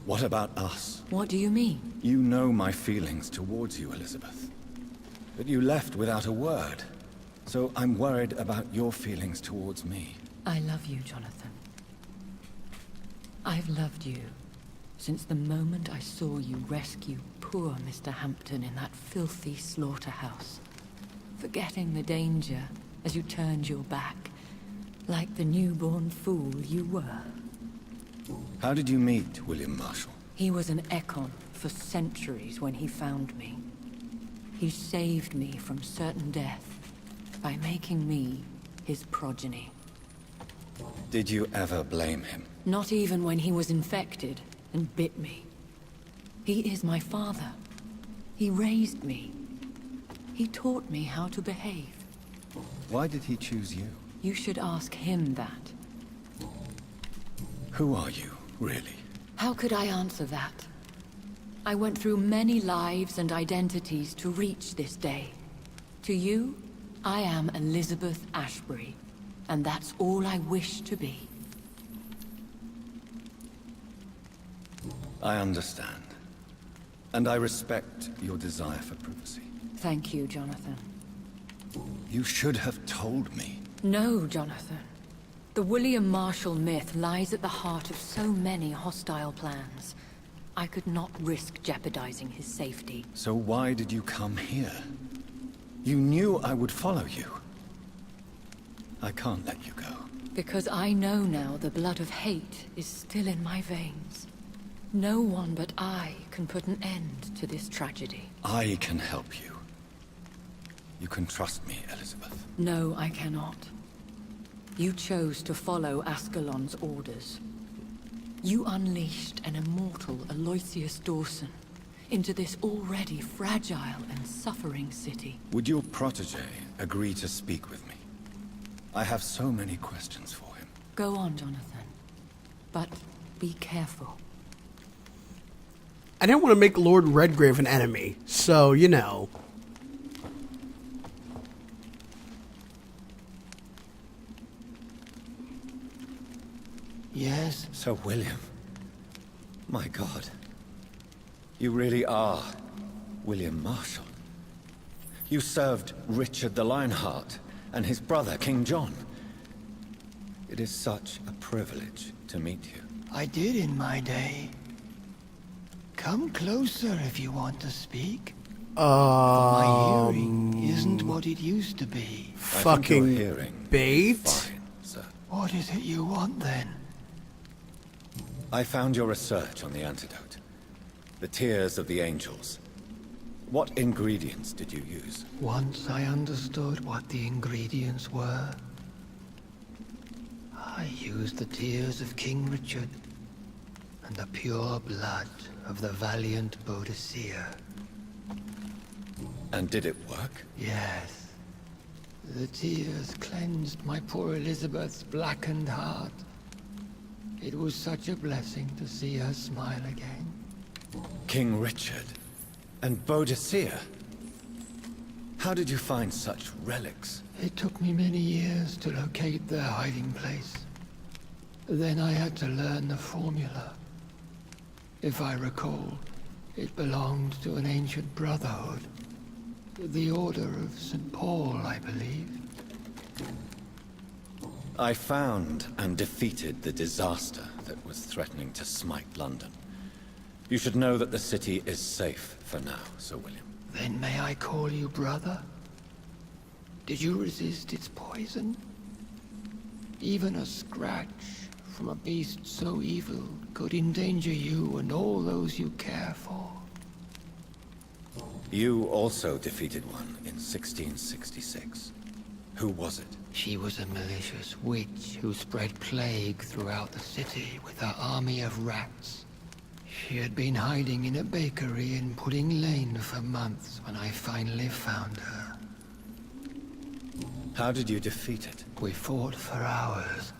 Speaker 4: What about us?
Speaker 8: What do you mean?
Speaker 4: You know my feelings towards you, Elizabeth. But you left without a word. So I'm worried about your feelings towards me.
Speaker 8: I love you, Jonathan. I've loved you since the moment I saw you rescue poor Mr. Hampton in that filthy slaughterhouse. Forgetting the danger as you turned your back, like the newborn fool you were.
Speaker 4: How did you meet William Marshall?
Speaker 8: He was an Ekon for centuries when he found me. He saved me from certain death by making me his progeny.
Speaker 4: Did you ever blame him?
Speaker 8: Not even when he was infected and bit me. He is my father. He raised me. He taught me how to behave.
Speaker 4: Why did he choose you?
Speaker 8: You should ask him that.
Speaker 4: Who are you, really?
Speaker 8: How could I answer that? I went through many lives and identities to reach this day. To you, I am Elizabeth Ashbury, and that's all I wish to be.
Speaker 4: I understand. And I respect your desire for privacy.
Speaker 8: Thank you, Jonathan.
Speaker 4: You should have told me.
Speaker 8: No, Jonathan. The William Marshall myth lies at the heart of so many hostile plans. I could not risk jeopardizing his safety.
Speaker 4: So why did you come here? You knew I would follow you. I can't let you go.
Speaker 8: Because I know now the blood of hate is still in my veins. No one but I can put an end to this tragedy.
Speaker 4: I can help you. You can trust me, Elizabeth.
Speaker 8: No, I cannot. You chose to follow Ascalon's orders. You unleashed an immortal Aloysius Dawson into this already fragile and suffering city.
Speaker 4: Would your protege agree to speak with me? I have so many questions for him.
Speaker 8: Go on, Jonathan. But be careful.
Speaker 1: I didn't want to make Lord Redgrave an enemy, so, you know.
Speaker 3: Yes?
Speaker 6: Sir William. My God. You really are William Marshall. You served Richard the Lionheart and his brother, King John. It is such a privilege to meet you.
Speaker 3: I did in my day. Come closer if you want to speak. My hearing isn't what it used to be.
Speaker 4: I think your hearing
Speaker 1: bait?
Speaker 4: fine, sir.
Speaker 3: What is it you want then?
Speaker 6: I found your research on the antidote. The tears of the angels. What ingredients did you use?
Speaker 3: Once I understood what the ingredients were, I used the tears of King Richard and the pure blood of the valiant Boadicea.
Speaker 6: And did it work?
Speaker 3: Yes. The tears cleansed my poor Elizabeth's blackened heart. It was such a blessing to see her smile again.
Speaker 6: King Richard and Boadicea. How did you find such relics?
Speaker 3: It took me many years to locate their hiding place. Then I had to learn the formula. If I recall, it belonged to an ancient brotherhood. The Order of St. Paul, I believe.
Speaker 6: I found and defeated the disaster that was threatening to smite London. You should know that the city is safe for now, Sir William.
Speaker 3: Then may I call you brother? Did you resist its poison? Even a scratch from a beast so evil could endanger you and all those you care for.
Speaker 6: You also defeated one in 1666. Who was it?
Speaker 3: She was a malicious witch who spread plague throughout the city with her army of rats. She had been hiding in a bakery in Pudding Lane for months when I finally found her.
Speaker 6: How did you defeat it?
Speaker 3: We fought for hours.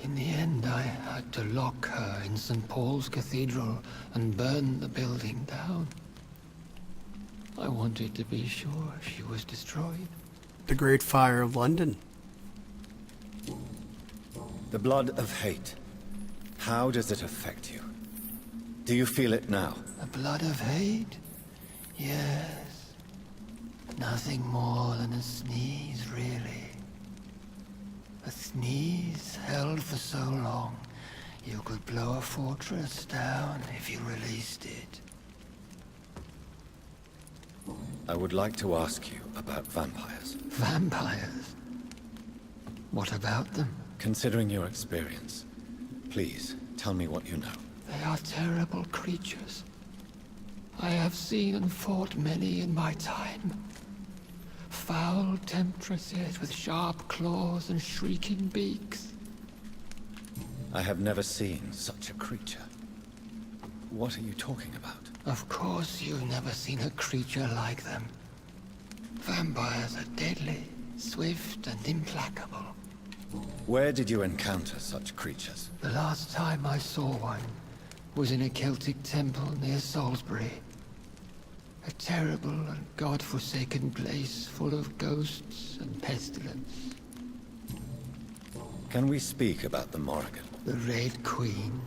Speaker 3: In the end, I had to lock her in St. Paul's Cathedral and burn the building down. I wanted to be sure she was destroyed.
Speaker 1: The Great Fire of London.
Speaker 6: The blood of hate. How does it affect you? Do you feel it now?
Speaker 3: The blood of hate? Yes. Nothing more than a sneeze, really. A sneeze held for so long, you could blow a fortress down if you released it.
Speaker 6: I would like to ask you about vampires.
Speaker 3: Vampires? What about them?
Speaker 6: Considering your experience, please tell me what you know.
Speaker 3: They are terrible creatures. I have seen and fought many in my time. Foul temptresses with sharp claws and shrieking beaks.
Speaker 6: I have never seen such a creature. What are you talking about?
Speaker 3: Of course you've never seen a creature like them. Vampires are deadly, swift and implacable.
Speaker 6: Where did you encounter such creatures?
Speaker 3: The last time I saw one was in a Celtic temple near Salisbury. A terrible and god-forsaken place full of ghosts and pestilence.
Speaker 6: Can we speak about the Morrigan?
Speaker 3: The Red Queen.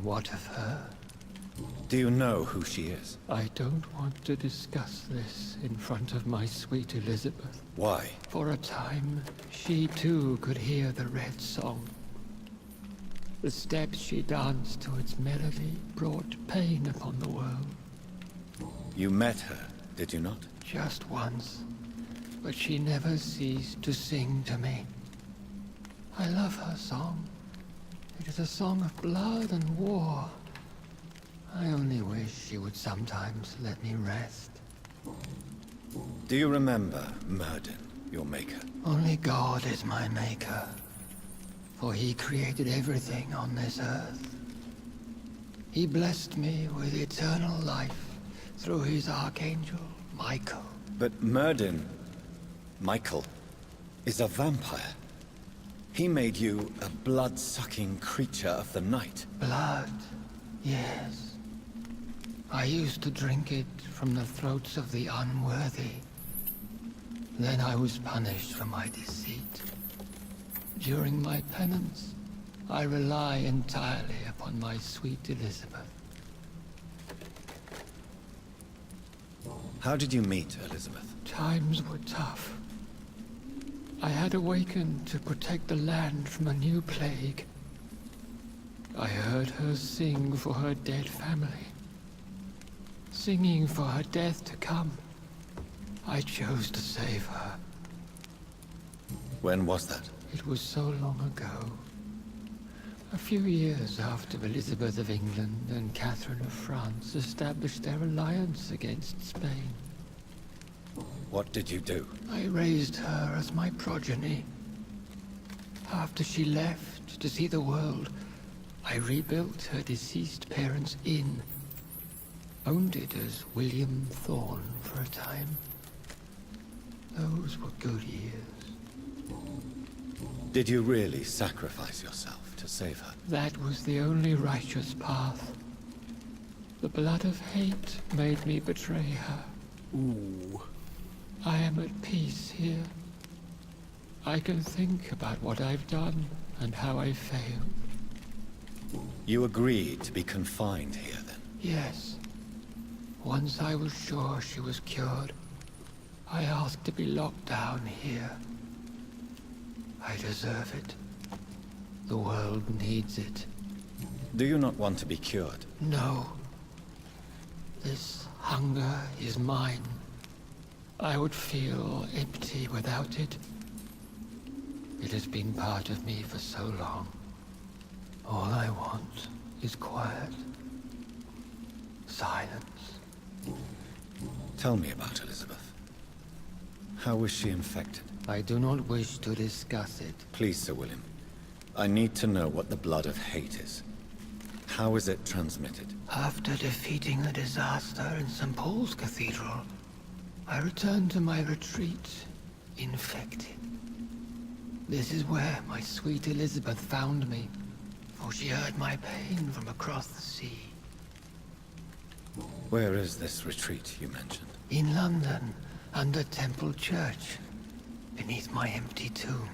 Speaker 3: What of her?
Speaker 6: Do you know who she is?
Speaker 3: I don't want to discuss this in front of my sweet Elizabeth.
Speaker 6: Why?
Speaker 3: For a time, she too could hear the Red Song. The steps she danced to its melody brought pain upon the world.
Speaker 6: You met her, did you not?
Speaker 3: Just once, but she never ceased to sing to me. I love her song. It is a song of blood and war. I only wish she would sometimes let me rest.
Speaker 6: Do you remember Myrddin, your maker?
Speaker 3: Only God is my maker, for he created everything on this earth. He blessed me with eternal life through his archangel, Michael.
Speaker 6: But Myrddin, Michael, is a vampire. He made you a blood-sucking creature of the night.
Speaker 3: Blood, yes. I used to drink it from the throats of the unworthy. Then I was punished for my deceit. During my penance, I rely entirely upon my sweet Elizabeth.
Speaker 6: How did you meet Elizabeth?
Speaker 3: Times were tough. I had awakened to protect the land from a new plague. I heard her sing for her dead family. Singing for her death to come. I chose to save her.
Speaker 6: When was that?
Speaker 3: It was so long ago. A few years after Elizabeth of England and Catherine of France established their alliance against Spain.
Speaker 6: What did you do?
Speaker 3: I raised her as my progeny. After she left to see the world, I rebuilt her deceased parents' inn. Owned it as William Thorne for a time. Those were good years.
Speaker 6: Did you really sacrifice yourself to save her?
Speaker 3: That was the only righteous path. The blood of hate made me betray her.
Speaker 1: Ooh.
Speaker 3: I am at peace here. I can think about what I've done and how I failed.
Speaker 6: You agreed to be confined here, then?
Speaker 3: Yes. Once I was sure she was cured, I asked to be locked down here. I deserve it. The world needs it.
Speaker 6: Do you not want to be cured?
Speaker 3: No. This hunger is mine. I would feel empty without it. It has been part of me for so long. All I want is quiet. Silence.
Speaker 6: Tell me about Elizabeth. How was she infected?
Speaker 3: I do not wish to discuss it.
Speaker 6: Please, Sir William. I need to know what the blood of hate is. How is it transmitted?
Speaker 3: After defeating the disaster in St. Paul's Cathedral, I returned to my retreat, infected. This is where my sweet Elizabeth found me, for she heard my pain from across the sea.
Speaker 6: Where is this retreat you mentioned?
Speaker 3: In London, under Temple Church, beneath my empty tomb.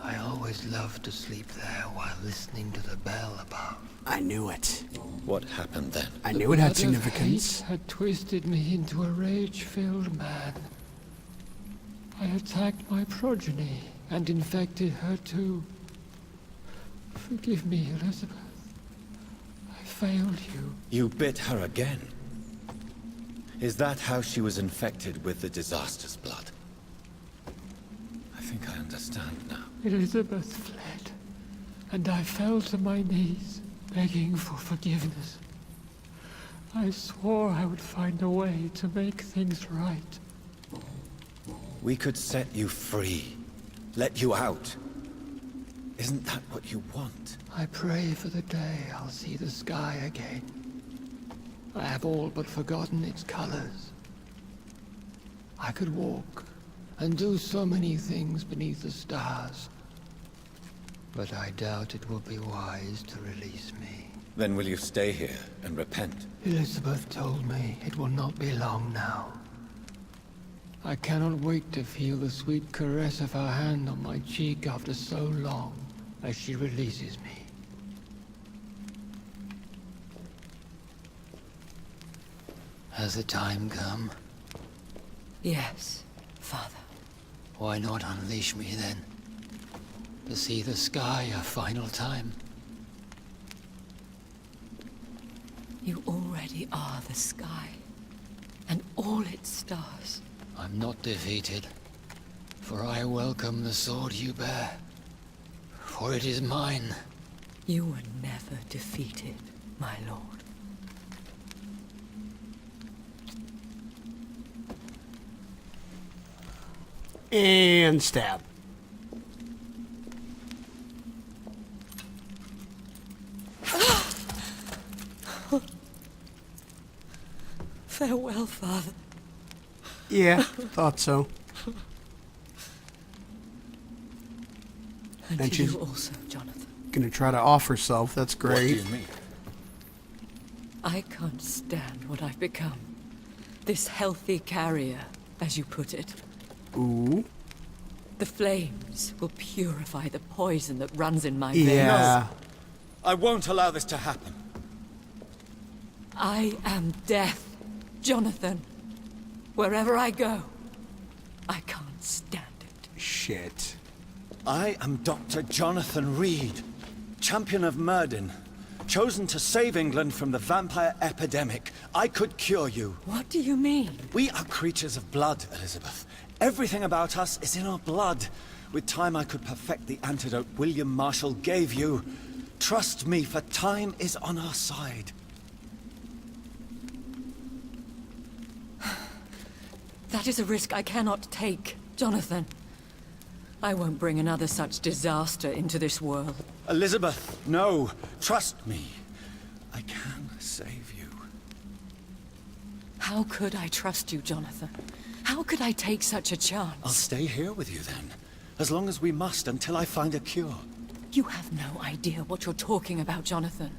Speaker 3: I always always loved to sleep there while listening to the bell above.
Speaker 1: I knew it.
Speaker 6: What happened then?
Speaker 1: I knew it had
Speaker 3: Blood of
Speaker 1: significance.
Speaker 3: hate had twisted me into a rage-filled man. I attacked my progeny and infected her too. Forgive me, Elizabeth. I failed you.
Speaker 6: You bit her again. Is that how she was infected with the disaster's blood? I think I understand now.
Speaker 3: Elizabeth fled, and I fell to my knees, begging for forgiveness. I swore I would find a way to make things right.
Speaker 6: We could set you free. Let you out. Isn't that what you want?
Speaker 3: I pray for the day I'll see the sky again. I have all but forgotten its colors. I could walk and do so many things beneath the stars. But I doubt it will be wise to release me.
Speaker 6: Then will you stay here and repent?
Speaker 3: Elizabeth told me it will not be long now. I cannot wait to feel the sweet caress of her hand on my cheek after so long as she releases me. Has the time come?
Speaker 8: Yes, Father.
Speaker 3: Why not unleash me then? To see the sky a final time?
Speaker 8: You already are the sky, and all its stars.
Speaker 3: I'm not defeated, for I welcome the sword you bear, for it is mine.
Speaker 8: You were never defeated, my lord.
Speaker 1: And stab.
Speaker 8: Farewell, Father.
Speaker 1: Yeah, thought so.
Speaker 8: And
Speaker 1: And
Speaker 8: to
Speaker 1: she's-
Speaker 8: you also, Jonathan.
Speaker 1: Gonna try to off herself. That's
Speaker 6: What do
Speaker 1: great.
Speaker 6: you mean?
Speaker 8: I can't stand what I've become. This healthy carrier, as you put it.
Speaker 1: Ooh.
Speaker 8: The flames will purify the poison that runs in my veins.
Speaker 1: Yeah.
Speaker 6: I won't allow this to happen.
Speaker 8: I am death, Jonathan. Wherever I go, I can't stand it.
Speaker 1: Shit.
Speaker 6: I am Dr. Jonathan Reed, champion of Myrddin, chosen to save England from the vampire epidemic. I could cure you.
Speaker 8: What do you mean?
Speaker 6: We are creatures of blood, Elizabeth. Everything about us is in our blood. With time, I could perfect the antidote William Marshall gave you. Trust me, for time is on our side.
Speaker 8: That is a risk I cannot take, Jonathan. I won't bring another such disaster into this world.
Speaker 6: Elizabeth, no. Trust me. I can save you.
Speaker 8: How could I trust you, Jonathan? How could I take such a chance?
Speaker 6: I'll stay here with you then. As long as we must, until I find a cure.
Speaker 8: You have no idea what you're talking about, Jonathan.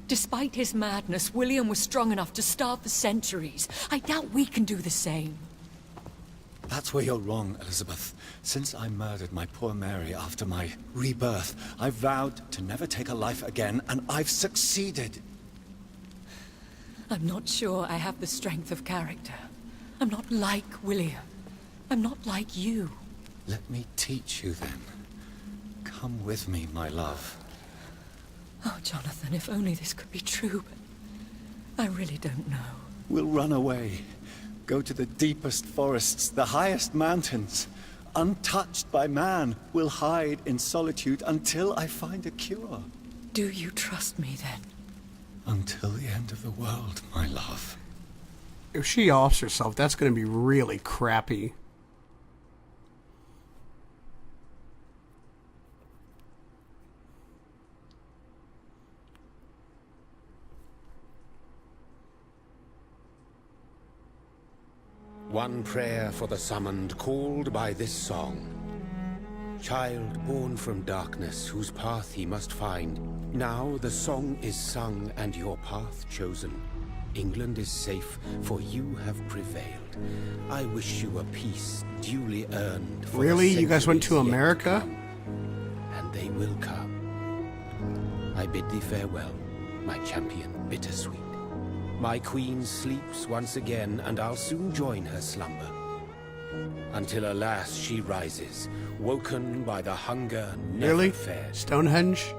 Speaker 8: Despite his madness, William was strong enough to starve for centuries. I doubt we can do the same.
Speaker 6: That's where you're wrong, Elizabeth. Since I murdered my poor Mary after my rebirth, I vowed to never take a life again, and I've succeeded.
Speaker 8: I'm not sure I have the strength of character. I'm not like William. I'm not like you.
Speaker 6: Let me teach you then. Come with me, my love.
Speaker 8: Oh, Jonathan, if only this could be true, but I really don't know.
Speaker 6: We'll run away. Go to the deepest forests, the highest mountains. Untouched by man, we'll hide in solitude until I find a cure.
Speaker 8: Do you trust me then?
Speaker 6: Until the end of the world, my love.
Speaker 1: If she offs herself, that's gonna be really crappy.
Speaker 5: One prayer for the summoned called by this song. Child born from darkness, whose path he must find. Now the song is sung and your path chosen. England is safe, for you have prevailed. I wish you a peace duly earned. For
Speaker 1: Really?
Speaker 5: the
Speaker 1: You guys went to
Speaker 5: centuries yet
Speaker 1: America?
Speaker 5: come. And they will come. I bid thee farewell, my champion bittersweet. My queen sleeps once again, and I'll soon join her slumber. Until alas she rises, woken by the hunger never
Speaker 1: Really?
Speaker 5: fed.
Speaker 1: Stonehenge?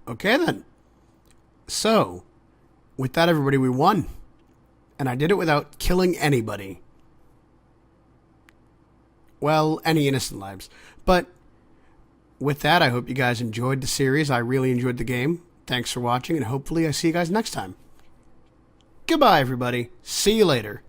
Speaker 1: Okay then. So, with that everybody, we won. And I did it without killing anybody. Well, any innocent lives. But with that, I hope you guys enjoyed the series. I really enjoyed the game. Thanks for watching, and hopefully I see you guys next time. Goodbye, everybody. See you later.